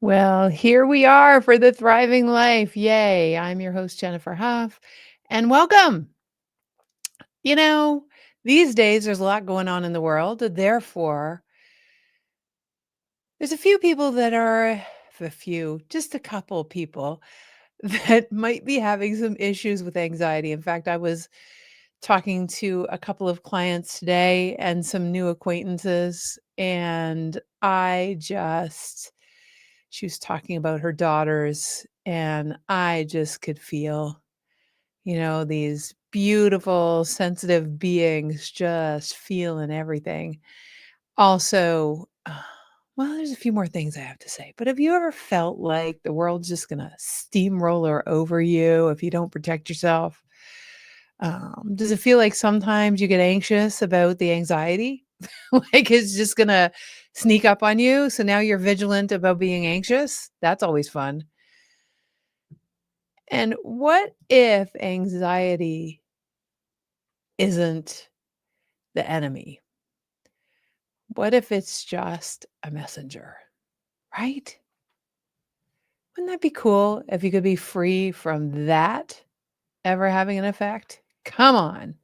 Well, here we are for the thriving life. Yay. I'm your host, Jennifer Huff, and welcome. You know, these days there's a lot going on in the world. Therefore, there's a few people that are, just a couple people that might be having some issues with anxiety. In fact, I was talking to a couple of clients today and some new acquaintances, and she was talking about her daughters, and I just could feel, these beautiful, sensitive beings just feeling everything. Also, well, there's a few more things I have to say, but have you ever felt like the world's just going to steamroller over you if you don't protect yourself? Does it feel like sometimes you get anxious about the anxiety? Like it's just going to sneak up on you. So now you're vigilant about being anxious. That's always fun. And what if anxiety isn't the enemy? What if it's just a messenger, right? Wouldn't that be cool if you could be free from that ever having an effect? Come on.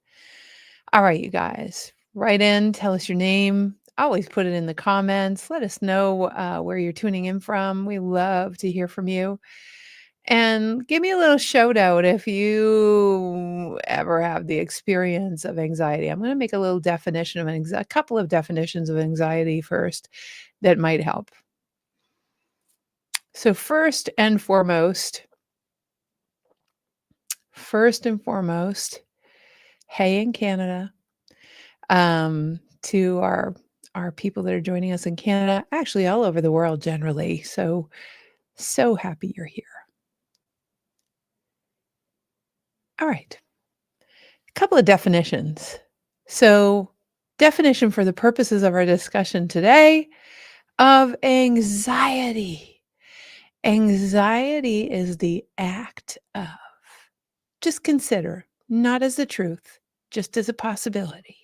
All right, you guys, write in, tell us your name. Always put it in the comments. Let us know where you're tuning in from. We love to hear from you. And give me a little shout out if you ever have the experience of anxiety. I'm going to make a little definition of a couple of definitions of anxiety first that might help. So first and foremost, hey in Canada, to our people that are joining us in Canada, actually all over the world generally. So happy you're here. All right. A couple of definitions. So, definition for the purposes of our discussion today of anxiety. Anxiety is the act of, just consider, not as the truth, just as a possibility.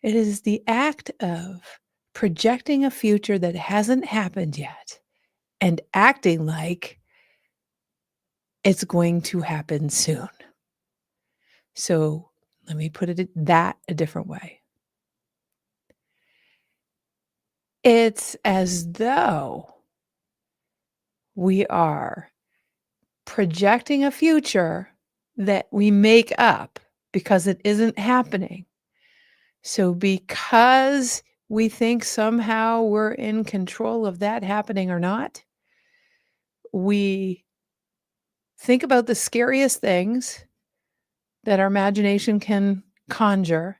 It is the act of projecting a future that hasn't happened yet and acting like it's going to happen soon. So let me put it a different way. It's as though we are projecting a future that we make up because it isn't happening. So because we think somehow we're in control of that happening or not, we think about the scariest things that our imagination can conjure,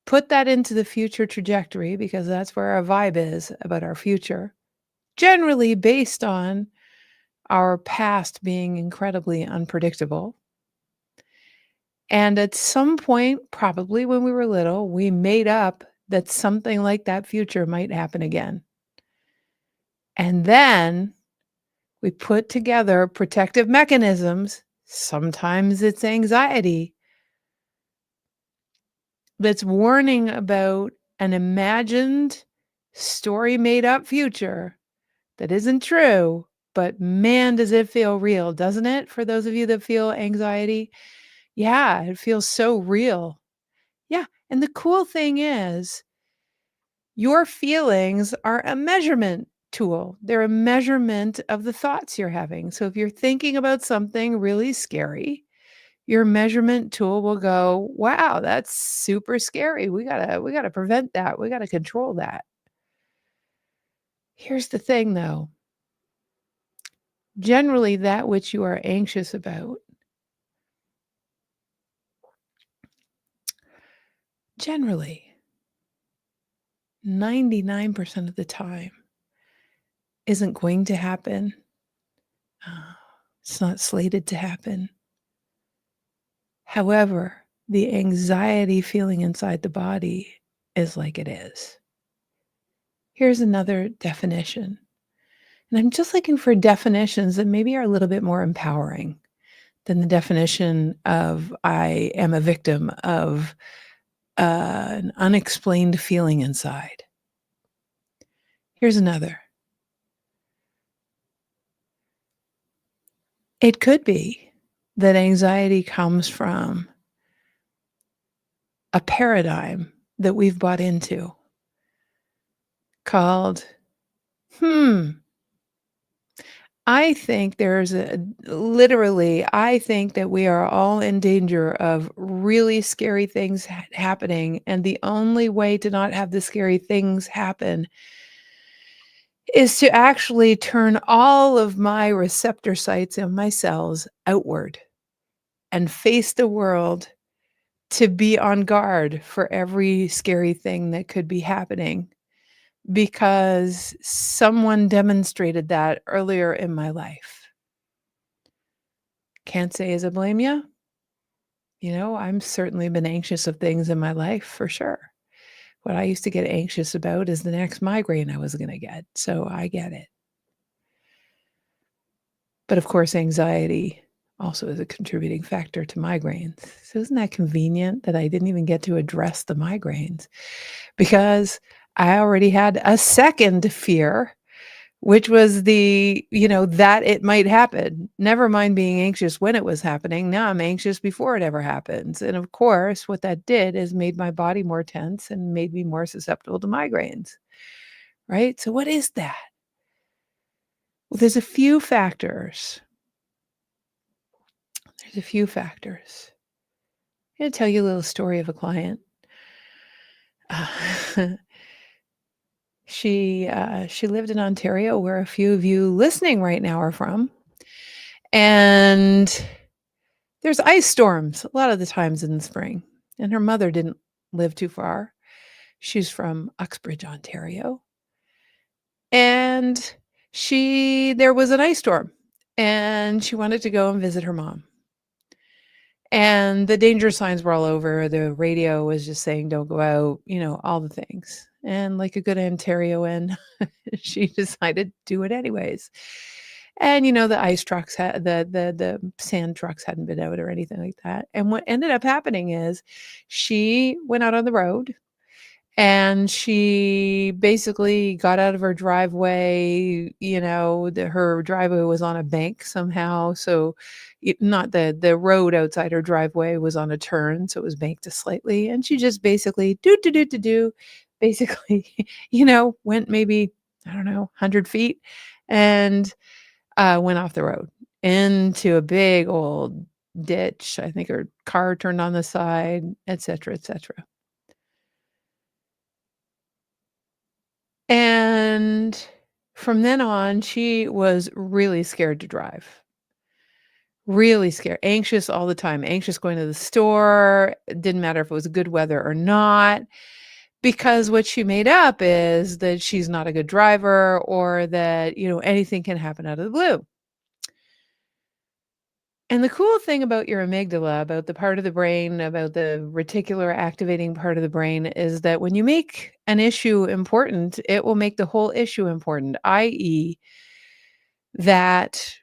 put that into the future trajectory because that's where our vibe is about our future, generally based on our past being incredibly unpredictable. And at some point, probably when we were little, we made up that something like that future might happen again. And then we put together protective mechanisms. Sometimes it's anxiety that's warning about an imagined story made up future that isn't true, but man, does it feel real, doesn't it? For those of you that feel anxiety, yeah, it feels so real. Yeah. And the cool thing is, your feelings are a measurement tool. They're a measurement of the thoughts you're having. So if you're thinking about something really scary, your measurement tool will go, "Wow, that's super scary. We got to prevent that. We got to control that." Here's the thing though. Generally that which you are anxious about, generally 99% of the time isn't going to happen. It's not slated to happen. However, the anxiety feeling inside the body is like it is. Here's another definition. And I'm just looking for definitions that maybe are a little bit more empowering than the definition of I am a victim of an unexplained feeling inside. Here's another. It could be that anxiety comes from a paradigm that we've bought into called, "Hmm, I think there's a literally, I think that we are all in danger of really scary things happening, and the only way to not have the scary things happen is to actually turn all of my receptor sites in my cells outward and face the world to be on guard for every scary thing that could be happening because someone demonstrated that earlier in my life." Can't say as I blame you. I'm certainly been anxious of things in my life for sure. What I used to get anxious about is the next migraine I was gonna get, so I get it. But of course, anxiety also is a contributing factor to migraines. So isn't that convenient that I didn't even get to address the migraines? Because I already had a second fear, which was that it might happen. Never mind being anxious when it was happening. Now I'm anxious before it ever happens. And of course, what that did is made my body more tense and made me more susceptible to migraines, right? So what is that? Well, there's a few factors. There's a few factors. I'm gonna tell you a little story of a client. Uh, she lived in Ontario, where a few of you listening right now are from, and there's ice storms a lot of the times in the spring, and her mother didn't live too far. She's from Uxbridge, Ontario, and there was an ice storm, and she wanted to go and visit her mom. And the danger signs were all over. The radio was just saying, "Don't go out," all the things. And like a good Ontarioan, she decided to do it anyways. And the ice trucks had the sand trucks hadn't been out or anything like that. And what ended up happening is she went out on the road and she basically got out of her driveway. Her driveway was on a bank somehow, so not the road outside her driveway was on a turn, so it was banked just slightly, and she just basically do basically, went maybe, I don't know, 100 feet and, went off the road into a big old ditch. I think her car turned on the side, etcetera, etcetera. And from then on, she was really scared to drive. Really scared, anxious all the time, anxious going to the store. It didn't matter if it was good weather or not, because what she made up is that she's not a good driver or that, anything can happen out of the blue. And the cool thing about your amygdala, about the part of the brain, about the reticular activating part of the brain, is that when you make an issue important, it will make the whole issue important, i.e., that,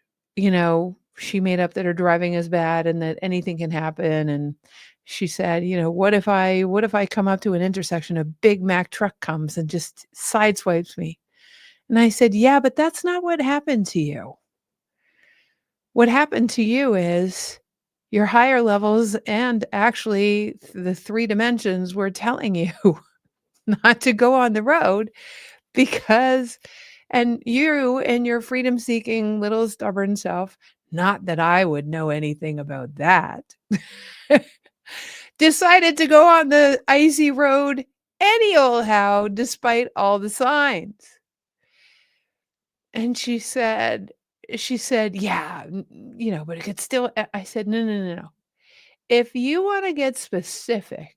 she made up that her driving is bad and that anything can happen. And she said, what if I come up to an intersection, a Big Mac truck comes and just sideswipes me? And I said, yeah, but that's not what happened to you. What happened to you is your higher levels and actually the three dimensions were telling you not to go on the road because and you and your freedom-seeking little stubborn self, not that I would know anything about that, decided to go on the icy road any old how despite all the signs. And she said, "Yeah, but it could still." I said, "No, no, no, no. If you wanna get specific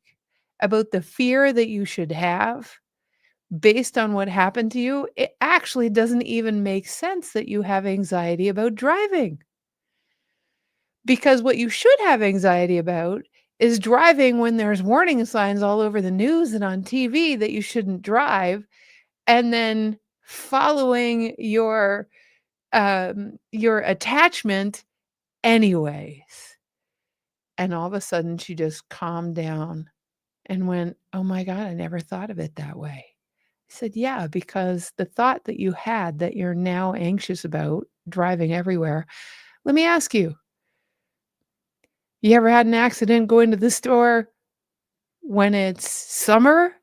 about the fear that you should have based on what happened to you, it actually doesn't even make sense that you have anxiety about driving. Because what you should have anxiety about is driving when there's warning signs all over the news and on TV that you shouldn't drive, and then following your attachment anyways." And all of a sudden, she just calmed down and went, "Oh my god, I never thought of it that way." I said, "Yeah, because the thought that you had that you're now anxious about driving everywhere Let me ask you, you ever had an accident going to the store when it's summer?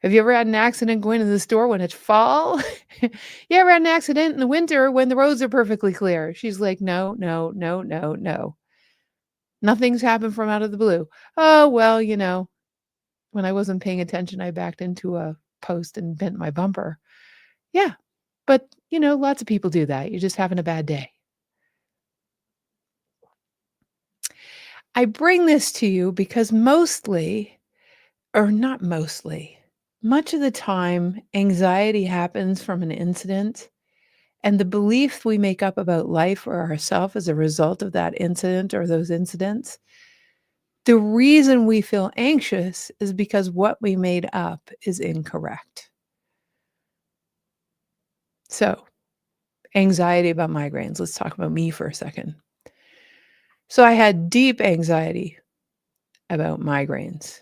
Have you ever had an accident going to the store when it's fall? You ever had an accident in the winter when the roads are perfectly clear? She's like, "No, no, no, no, no. Nothing's happened from out of the blue." "Oh, well, when I wasn't paying attention, I backed into a post and bent my bumper." "Yeah, but, lots of people do that. You're just having a bad day." I bring this to you because mostly, or not mostly, much of the time, anxiety happens from an incident, and the belief we make up about life or ourselves as a result of that incident or those incidents, the reason we feel anxious is because what we made up is incorrect. So, anxiety about migraines. Let's talk about me for a second. So, I had deep anxiety about migraines,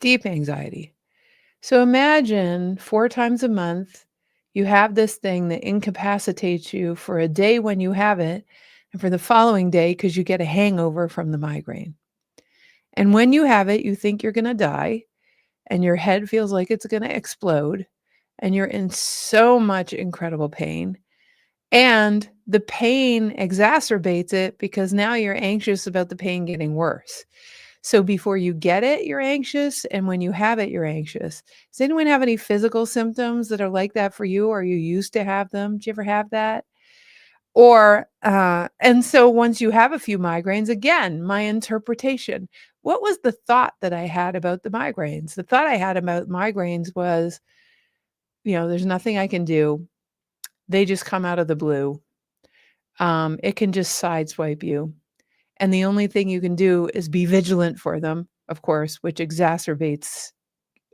deep anxiety. So imagine 4 times a month, you have this thing that incapacitates you for a day when you have it, and for the following day because you get a hangover from the migraine. And when you have it, you think you're gonna die, and your head feels like it's gonna explode, and you're in so much incredible pain, and the pain exacerbates it because now you're anxious about the pain getting worse. So before you get it, you're anxious, and when you have it, you're anxious. Does anyone have any physical symptoms that are like that for you, or you used to have them? Do you ever have that? And so once you have a few migraines, again, my interpretation. What was the thought that I had about the migraines? The thought I had about migraines was, there's nothing I can do. They just come out of the blue. It can just sideswipe you. And the only thing you can do is be vigilant for them, of course, which exacerbates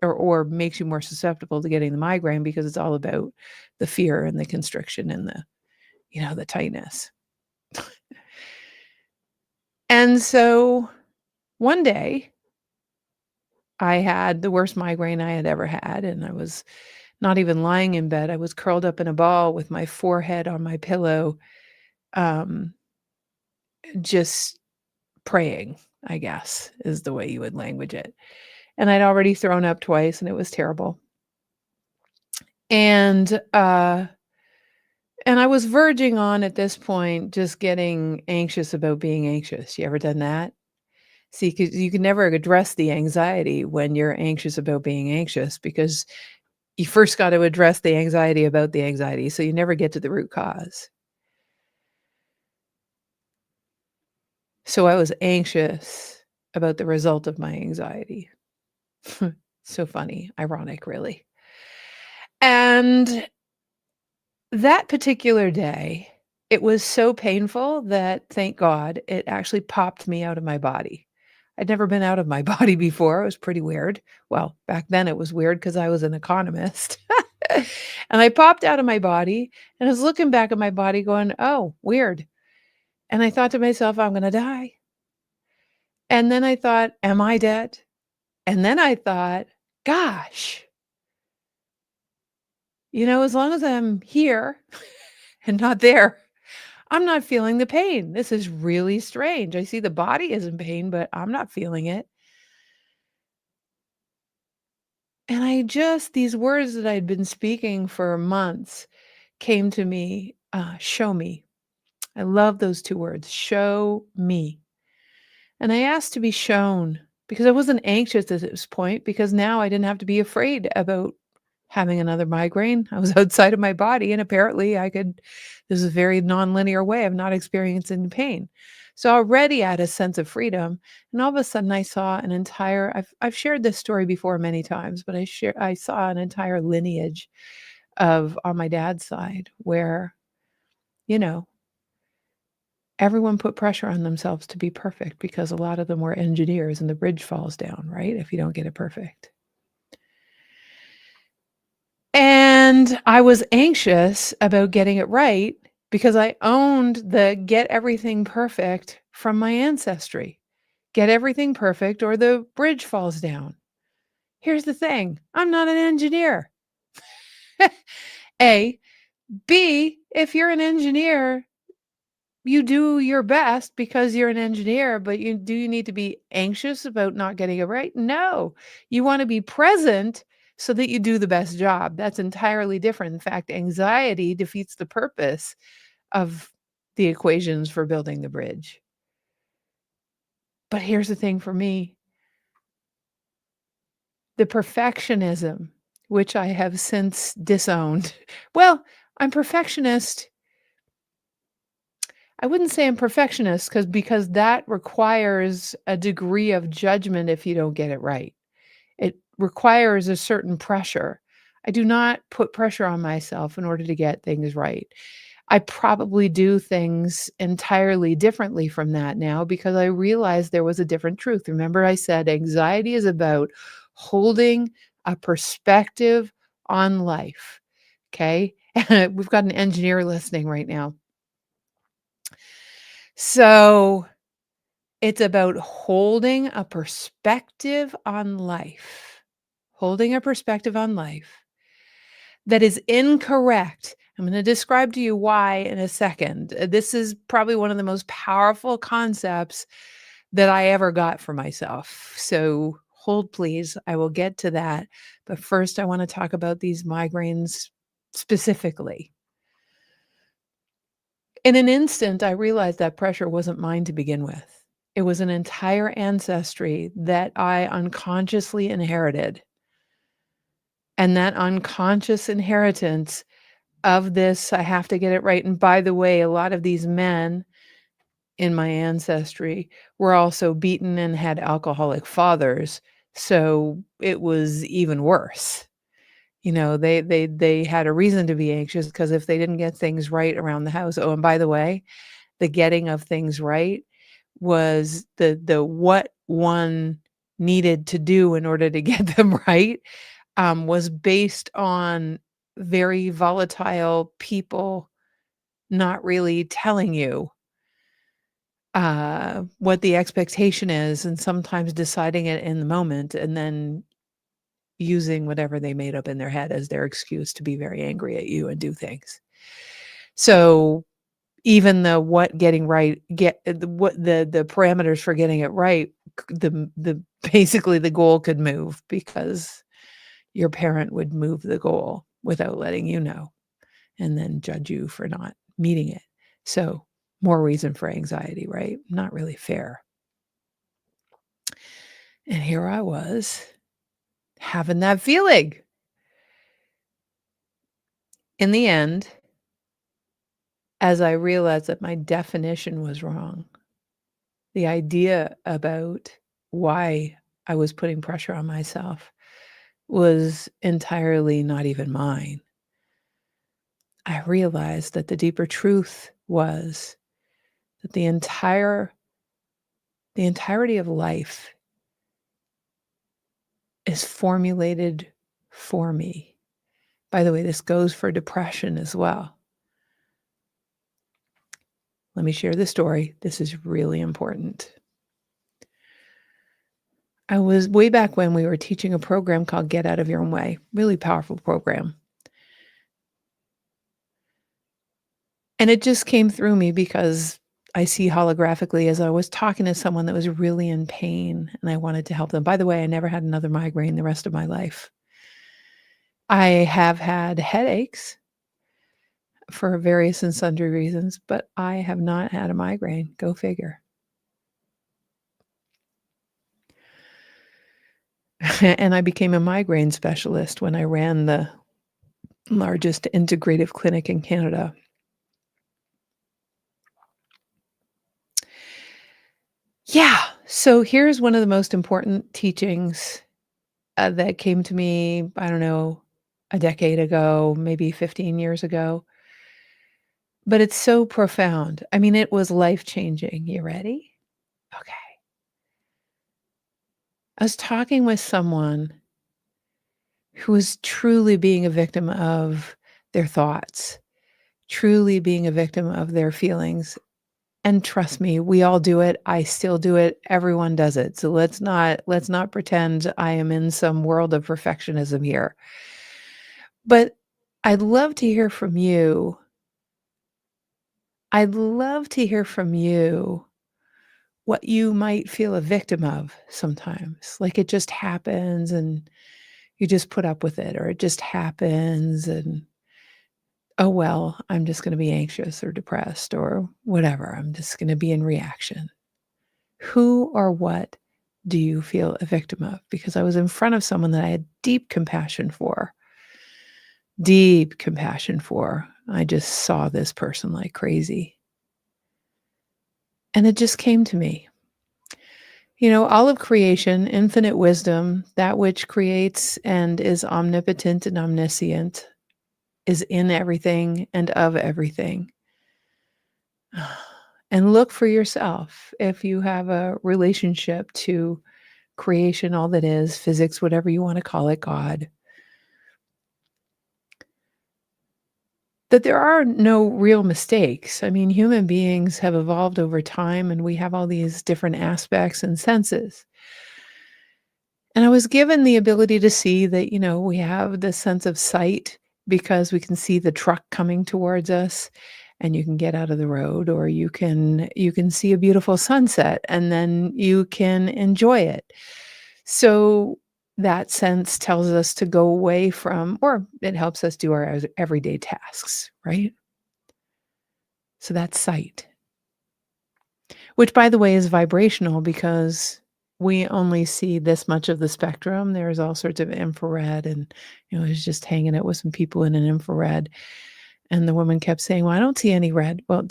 or makes you more susceptible to getting the migraine because it's all about the fear and the constriction and the tightness. And so one day I had the worst migraine I had ever had, and I was not even lying in bed. I was curled up in a ball with my forehead on my pillow, um, just praying, I guess, is the way you would language it. And I'd already thrown up twice, and it was terrible. And, uh, and I was verging on, at this point, just getting anxious about being anxious. You ever done that? See, 'cause you can never address the anxiety when you're anxious about being anxious because you first got to address the anxiety about the anxiety, so you never get to the root cause. So I was anxious about the result of my anxiety. So funny, ironic, really. And that particular day, it was so painful that, thank God, it actually popped me out of my body. I'd never been out of my body before, it was pretty weird. Well, back then it was weird because I was an economist. And I popped out of my body, and I was looking back at my body going, "Oh, weird." And I thought to myself, "I'm gonna die." And then I thought, "Am I dead?" And then I thought, "Gosh, as long as I'm here and not there, I'm not feeling the pain. This is really strange. I see the body is in pain, but I'm not feeling it." And these words that I'd been speaking for months came to me, show me. I love those 2 words, show me. And I asked to be shown because I wasn't anxious at this point because now I didn't have to be afraid about having another migraine. I was outside of my body and apparently this is a very nonlinear way of not experiencing pain. So already I had a sense of freedom, and all of a sudden I saw I've shared this story before many times, but I saw an entire lineage of on my dad's side where, you know, everyone put pressure on themselves to be perfect because a lot of them were engineers and the bridge falls down, right? If you don't get it perfect. And I was anxious about getting it right because I owned the get everything perfect from my ancestry. Get everything perfect or the bridge falls down. Here's the thing, I'm not an engineer. A. B, if you're an engineer, You do your best because you're an engineer, but you need to be anxious about not getting it right? No. You wanna be present so that you do the best job. That's entirely different. In fact, anxiety defeats the purpose of the equations for building the bridge. But here's the thing for me, the perfectionism, which I have since disowned. Well, I'm perfectionist. I wouldn't say I'm perfectionist because that requires a degree of judgment if you don't get it right. It requires a certain pressure. I do not put pressure on myself in order to get things right. I probably do things entirely differently from that now because I realized there was a different truth. Remember, I said anxiety is about holding a perspective on life. Okay. We've got an engineer listening right now. So it's about holding a perspective on life, holding a perspective on life that is incorrect. I'm going to describe to you why in a second. This is probably one of the most powerful concepts that I ever got for myself. So hold, please. I will get to that. But first, I want to talk about these migraines specifically. In an instant, I realized that pressure wasn't mine to begin with. It was an entire ancestry that I unconsciously inherited. And that unconscious inheritance of this, I have to get it right. And by the way, a lot of these men in my ancestry were also beaten and had alcoholic fathers. So it was even worse. You know, they had a reason to be anxious because if they didn't get things right around the house. Oh, and by the way, the getting of things right was the what one needed to do in order to get them right, was based on very volatile people not really telling you, what the expectation is and sometimes deciding it in the moment and then using whatever they made up in their head as their excuse to be very angry at you and do things. So even the what getting right get the what the parameters for getting it right, the basically the goal could move because your parent would move the goal without letting you know and then judge you for not meeting it. So, more reason for anxiety, right? Not really fair. And here I was having that feeling. In the end, as I realized that my definition was wrong, the idea about why I was putting pressure on myself was entirely not even mine. I realized that the deeper truth was that the entirety of life is formulated for me. By the way, this goes for depression as well. Let me share the story. This is really important. I was way back when we were teaching a program called Get Out of Your Own Way, really powerful program. And it just came through me because I see holographically as I was talking to someone that was really in pain and I wanted to help them. By the way, I never had another migraine the rest of my life. I have had headaches for various and sundry reasons, but I have not had a migraine. Go figure. And I became a migraine specialist when I ran the largest integrative clinic in Canada. Yeah. So here's one of the most important teachings that came to me, I don't know, a decade ago, maybe 15 years ago. But it's so profound. I mean, it was life changing. You ready? Okay. I was talking with someone who was truly being a victim of their thoughts, truly being a victim of their feelings. And trust me, we all do it. I still do it. Everyone does it. So let's not pretend I am in some world of perfectionism here. But I'd love to hear from you I'd love to hear from you what you might feel a victim of sometimes. Like it just happens and you just put up with it, or it just happens and, oh, well, I'm just going to be anxious or depressed or whatever. I'm just going to be in reaction. Who or what do you feel a victim of? Because I was in front of someone that I had deep compassion for. I just saw this person like crazy. And it just came to me. All of creation, infinite wisdom, that which creates and is omnipotent and omniscient, is in everything and of everything. And look for yourself if you have a relationship to creation, all that is, physics, whatever you want to call it, God, that there are no real mistakes. I mean, human beings have evolved over time and we have all these different aspects and senses. And I was given the ability to see that, we have the sense of sight because we can see the truck coming towards us and you can get out of the road, or you can see a beautiful sunset and then you can enjoy it. So that sense tells us to go away from, or it helps us do our everyday tasks, right? So that's sight. Which, by the way, is vibrational because we only see this much of the spectrum. There's all sorts of infrared, and, I was just hanging out with some people in an infrared, and the woman kept saying, "Well, I don't see any red." Well,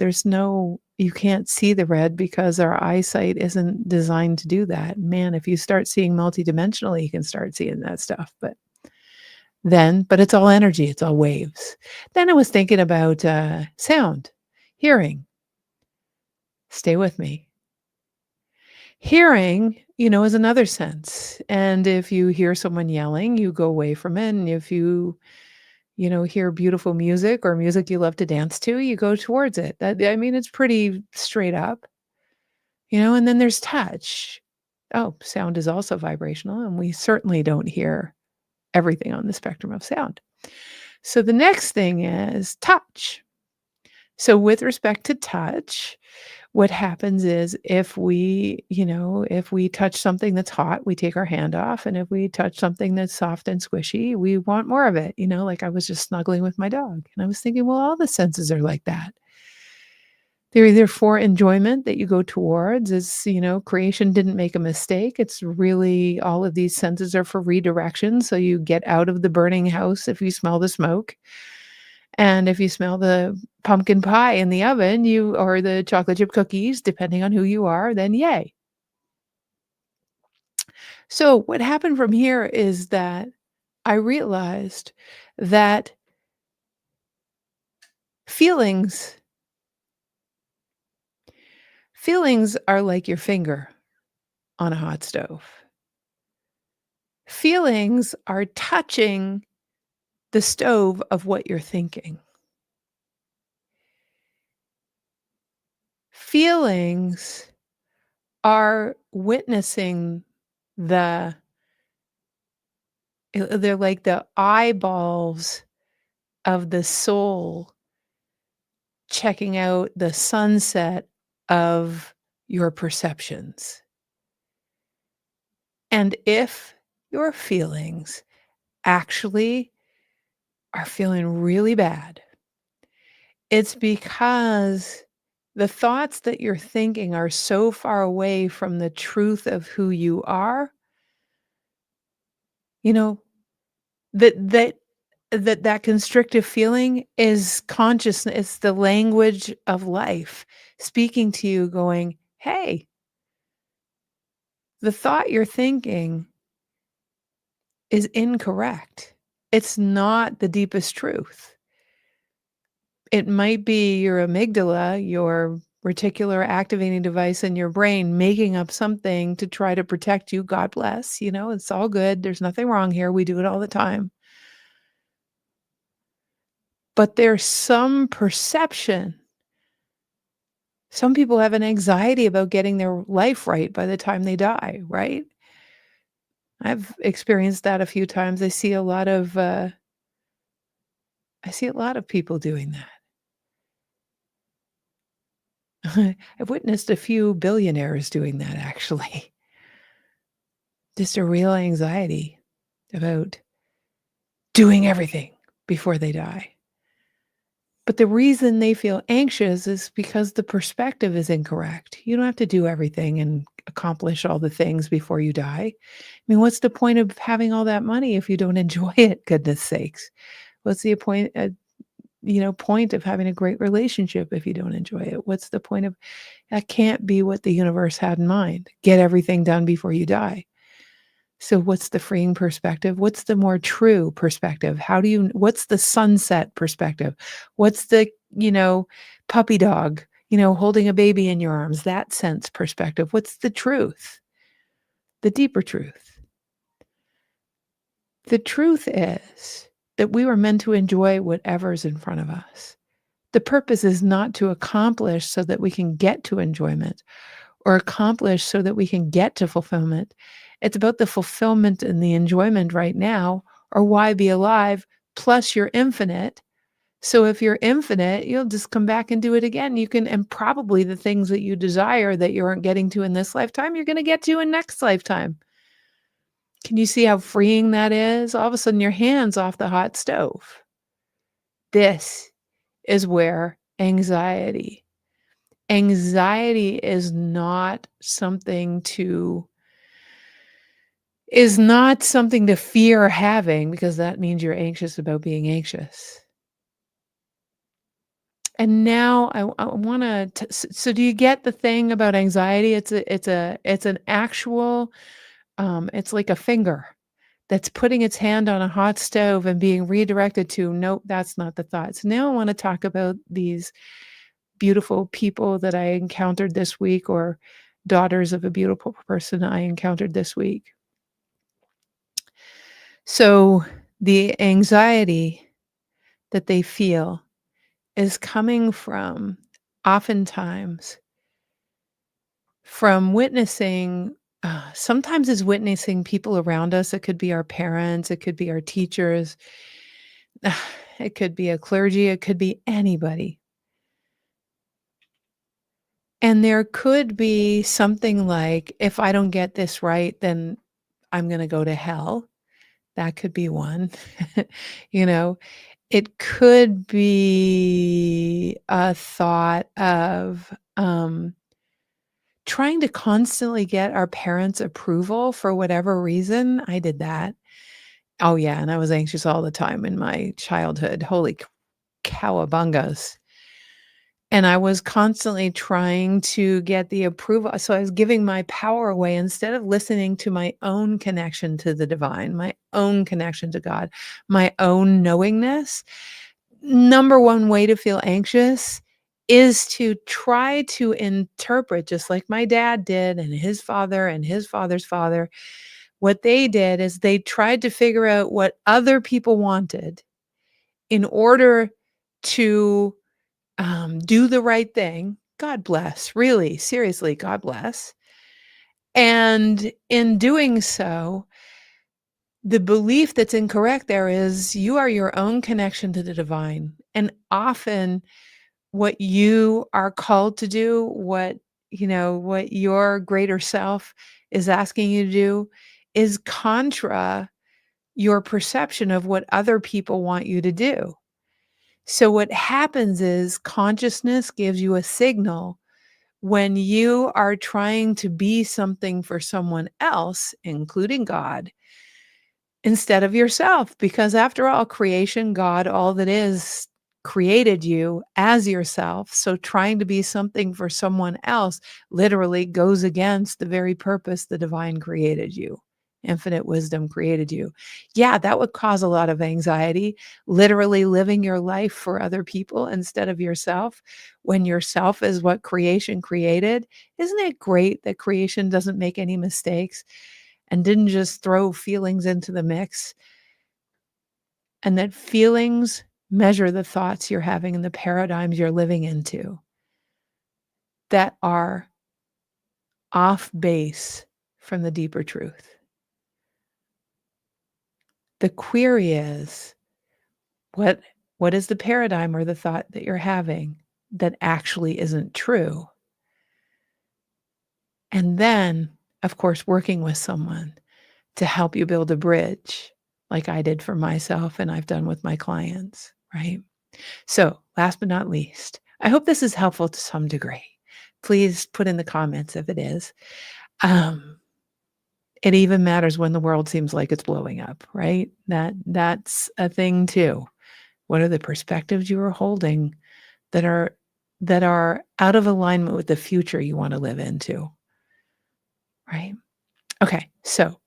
you can't see the red because our eyesight isn't designed to do that. Man, if you start seeing multidimensionally, you can start seeing that stuff, but it's all energy, it's all waves. Then I was thinking about, sound, hearing. Stay with me. Hearing, is another sense, and if you hear someone yelling, you go away from it, and if you hear beautiful music or music you love to dance to, you go towards it. It's pretty straight up, and then there's touch. Oh, sound is also vibrational, and we certainly don't hear everything on the spectrum of sound. So the next thing is touch. So with respect to touch, what happens is if we touch something that's hot, we take our hand off, and if we touch something that's soft and squishy, we want more of it, like I was just snuggling with my dog, and I was thinking, well, all the senses are like that. They're either for enjoyment that you go towards, creation didn't make a mistake. It's really all of these senses are for redirection, so you get out of the burning house if you smell the smoke. And if you smell the pumpkin pie in the oven, or the chocolate chip cookies, depending on who you are, then yay. So what happened from here is that I realized that feelings feelings are like your finger on a hot stove. Feelings are touching the stove of what you're thinking. Feelings are witnessing the they're like the eyeballs of the soul checking out the sunset of your perceptions. And if your feelings actually are feeling really bad, it's because the thoughts that you're thinking are so far away from the truth of who you are, you know, that that that constrictive feeling is consciousness. It's the language of life speaking to you going, "Hey, the thought you're thinking is incorrect. It's not the deepest truth. It might be your amygdala, your reticular activating device in your brain making up something to try to protect you. God bless. It's all good. There's nothing wrong here. We do it all the time. But there's some perception. Some people have an anxiety about getting their life right by the time they die, right? I've experienced that a few times. I see a lot of people doing that. I've witnessed a few billionaires doing that actually. Just a real anxiety about doing everything before they die. But the reason they feel anxious is because the perspective is incorrect. You don't have to do everything and accomplish all the things before you die. I mean, what's the point of having all that money if you don't enjoy it, goodness sakes? What's the point of having a great relationship if you don't enjoy it? What's the point of that can't be what the universe had in mind. Get everything done before you die. So what's the freeing perspective? What's the more true perspective? What's the sunset perspective? What's the puppy dog holding a baby in your arms, that sense perspective? What's the truth? The deeper truth. The truth is that we were meant to enjoy whatever's in front of us. The purpose is not to accomplish so that we can get to enjoyment or accomplish so that we can get to fulfillment. It's about the fulfillment and the enjoyment right now, or why be alive? Plus, you're infinite. So, if you're infinite, you'll just come back and do it again. And probably the things that you desire that you aren't getting to in this lifetime, you're going to get to in next lifetime. Can you see how freeing that is? All of a sudden, your hand's off the hot stove. This is where anxiety is not something to fear having, because that means you're anxious about being anxious. And now I wanna so do you get the thing about anxiety? It's an actual, it's like a finger that's putting its hand on a hot stove and being redirected to, "Nope, that's not the thought." So now I wanna talk about these beautiful people that I encountered this week, or daughters of a beautiful person I encountered this week. So the anxiety that they feel is coming from, oftentimes, from witnessing, sometimes is witnessing people around us. It could be our parents, it could be our teachers, it could be a clergy, it could be anybody. And there could be something like, if I don't get this right, then I'm going to go to hell. That could be one. you know, it could be a thought of trying to constantly get our parents' approval for whatever reason. I did that. Oh, yeah. And I was anxious all the time in my childhood. Holy cowabungas. And I was constantly trying to get the approval. So I was giving my power away instead of listening to my own connection to the divine, my own connection to God, my own knowingness. Number one way to feel anxious is to try to interpret, just like my dad did, and his father's father. What they did is they tried to figure out what other people wanted in order to do the right thing. God bless, really, seriously, God bless. And in doing so, the belief that's incorrect there is you are your own connection to the divine. And often what you are called to do, what your greater self is asking you to do, is contra your perception of what other people want you to do. So what happens is consciousness gives you a signal when you are trying to be something for someone else, including God, instead of yourself. Because after all, creation, God, all that is, created you as yourself. So trying to be something for someone else literally goes against the very purpose the divine created you. Infinite wisdom created you. Yeah, that would cause a lot of anxiety, literally living your life for other people instead of yourself, when yourself is what creation created. Isn't it great that creation doesn't make any mistakes and didn't just throw feelings into the mix, and that feelings measure the thoughts you're having and the paradigms you're living into that are off base from the deeper truth? The query is, what what is the paradigm or the thought that you're having that actually isn't true? And then, of course, working with someone to help you build a bridge like I did for myself and I've done with my clients, right? So, last but not least, I hope this is helpful to some degree. Please put in the comments if it is. Um, it even matters when the world seems like it's blowing up, right? That's a thing too. What are the perspectives you are holding that are out of alignment with the future you want to live into, right? Okay, so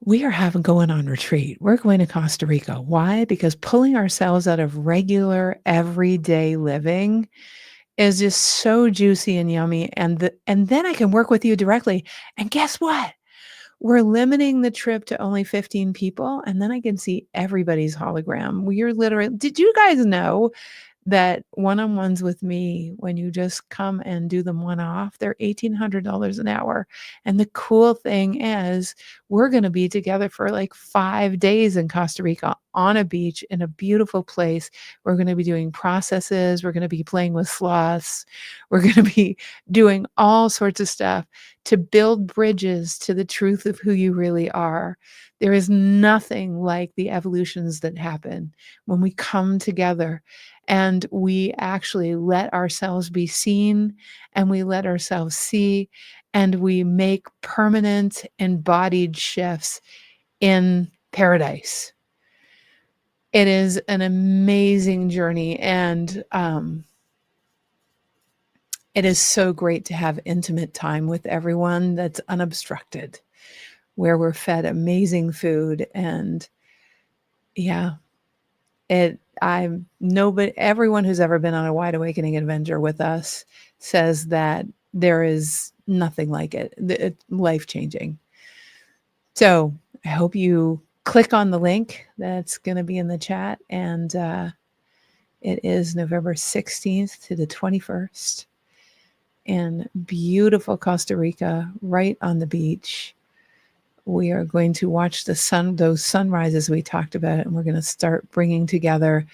we are having going on retreat. We're going to Costa Rica. Why? Because pulling ourselves out of regular everyday living is just so juicy and yummy. And then I can work with you directly. And guess what? We're limiting the trip to only 15 people, and then I can see everybody's hologram. We're literally, did you guys know that one-on-ones with me, when you just come and do them one-off, they're $1,800 an hour. And the cool thing is we're going to be together for like 5 days in Costa Rica on a beach in a beautiful place. We're going to be doing processes. We're going to be playing with sloths. We're going to be doing all sorts of stuff to build bridges to the truth of who you really are. There is nothing like the evolutions that happen when we come together and we actually let ourselves be seen and we let ourselves see and we make permanent embodied shifts in paradise. It is an amazing journey, and it is so great to have intimate time with everyone that's unobstructed, where we're fed amazing food. And yeah, I know, but everyone who's ever been on a wide awakening adventure with us says that there is nothing like it. It's life-changing. So I hope you click on the link that's going to be in the chat. And it is November 16th to the 21st in beautiful Costa Rica, right on the beach. We are going to watch those sunrises we talked about, and we're going to start bringing together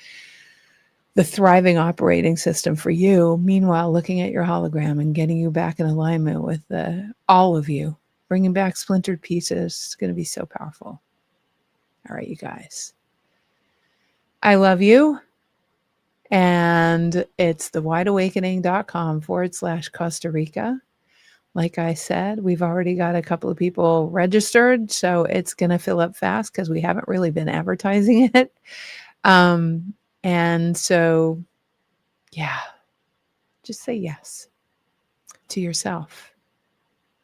the thriving operating system for you. Meanwhile, looking at your hologram and getting you back in alignment with all of you, bringing back splintered pieces. It's going to be so powerful. All right, you guys. I love you. And it's thewideawakening.com/Costa Rica. Like I said, we've already got a couple of people registered, so it's going to fill up fast because we haven't really been advertising it. And so, yeah, just say yes to yourself.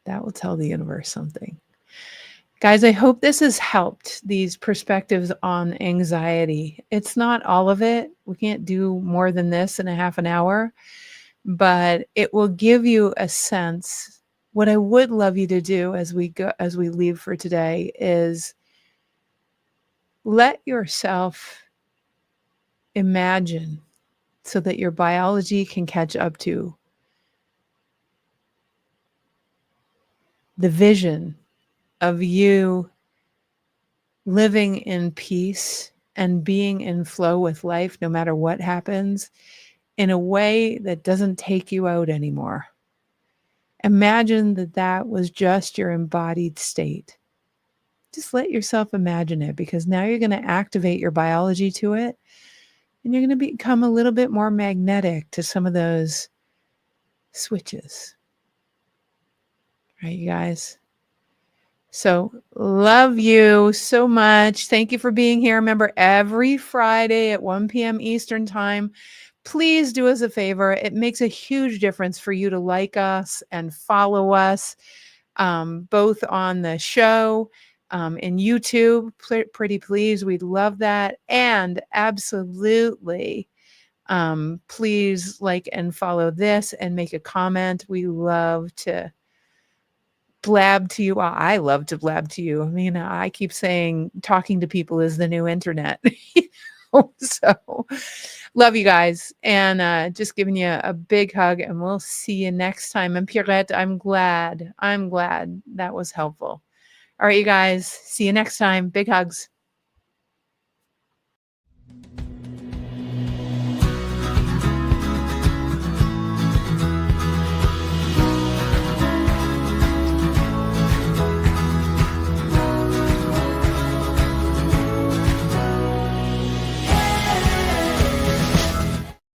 That will tell the universe something. Guys, I hope this has helped, these perspectives on anxiety. It's not all of it. We can't do more than this in a half an hour, but it will give you a sense. What I would love you to do as we leave for today is let yourself imagine, so that your biology can catch up to the vision of you living in peace and being in flow with life, no matter what happens, in a way that doesn't take you out anymore. Imagine that was just your embodied state. Just let yourself imagine it, because now you're going to activate your biology to it, and you're going to become a little bit more magnetic to some of those switches. Right, you guys? So love you so much. Thank you for being here. Remember, every Friday at 1 p.m. Eastern time, please do us a favor. It makes a huge difference for you to like us and follow us, both on the show, in YouTube. Pretty please. We'd love that. And absolutely, please like and follow this and make a comment. We love to blab to you. Well, I love to blab to you. I mean, I keep saying talking to people is the new internet. So love you guys, and just giving you a big hug, and we'll see you next time. And Pierrette, I'm glad that was helpful. All right, you guys, see you next time. Big hugs.